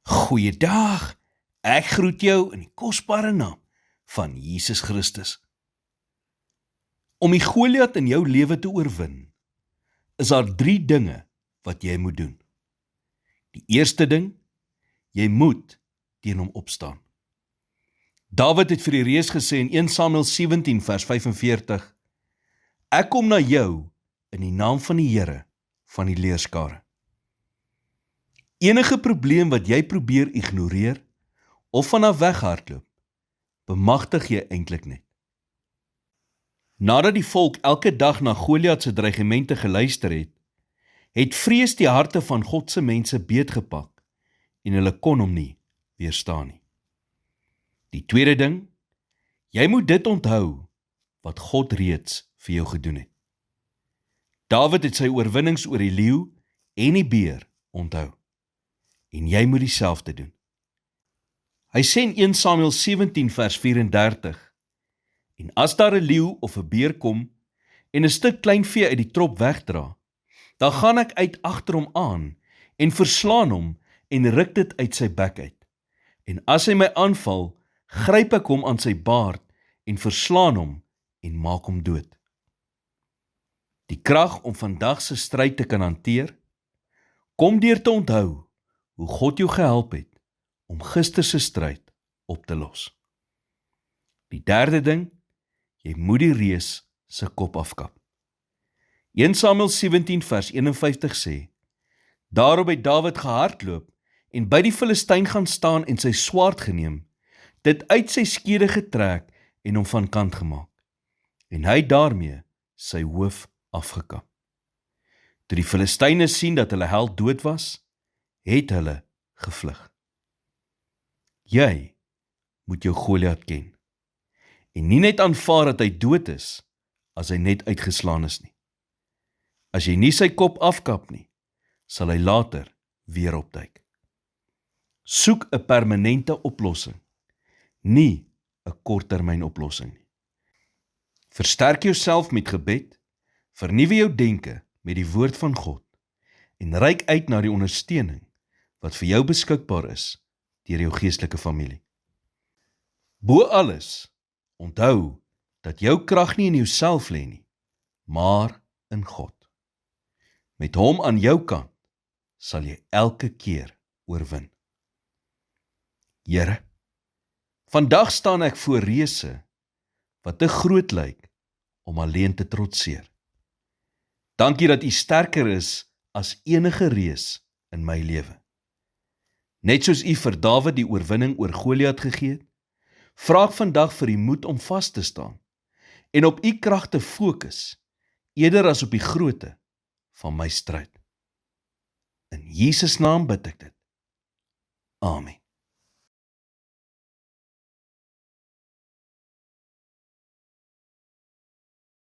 Goeiedag, ek groet jou in die kosbare naam van Jesus Christus. Om die Goliat in jou lewe te oorwin, is daar 3 dinge wat jy moet doen. Die eerste ding, jy moet teen hom opstaan. Dawid het vir die reus gesê in 1 Samuel 17 vers 45, ek kom na jou in die naam van die Here van die leerskare. Enige probleem wat jy probeer ignoreer of vanaf weghardloop, bemagtig jy eintlik net. Nadat die volk elke dag na Goliat se dreigemente geluister het, het vrees die harte van God se mense beetgepak en hulle kon hom nie weerstaan nie. Die tweede ding, jy moet dit onthou wat God reeds vir jou gedoen het. Dawid het sy oorwinnings oor die leeu en die beer onthou. En jy moet dieselfde doen. Hy sê in 1 Samuel 17 vers 34, en as daar 'n leeu of 'n beer kom en 'n stuk klein vee uit die trop wegdra, dan gaan ek uit agter hom aan en verslaan hom en ruk dit uit sy bek uit. En as hy my aanval, gryp ek hom aan sy baard en verslaan hom en maak hom dood. Die krag om vandag se stryd te kan hanteer, kom deur te onthou hoe God jou gehelp het om gister se stryd op te los. Die derde ding, jy moet die reus se kop afkap. 1 Samuel 17 vers 51 sê, daarop het Dawid gehardloop en by die Filistyn gaan staan en sy swaard geneem, dit uit sy skede getrek en hom van kant gemaak. En hy het daarmee sy hoof afgekap. Toe die Filistyne sien dat hulle held dood was, het hulle gevlug. Jy moet jou Goliat ken en nie net aanvaar dat hy dood is as hy net uitgeslaan is nie. As jy nie sy kop afkap nie, sal hy later weer opduik. Soek 'n permanente oplossing, nie 'n korttermyn oplossing nie. Versterk jouself met gebed, vernuwe jou denke met die woord van God en reik uit na die ondersteuning wat vir jou beskikbaar is deur jou geestelike familie. Bo alles, onthou dat jou krag nie in jouself lê nie, maar in God. Met hom aan jou kant sal jy elke keer oorwin. Here, vandag staan ek voor reuse wat te groot lyk om alleen te trotseer. Dankie dat U sterker is as enige reus in my lewe. Net soos U vir Dawid die oorwinning oor Goliat gegee het, vra ek vandag vir die moed om vas te staan en op U krag te fokus, eerder as op die grootte van my stryd. In Jesus naam bid ek dit. Amen.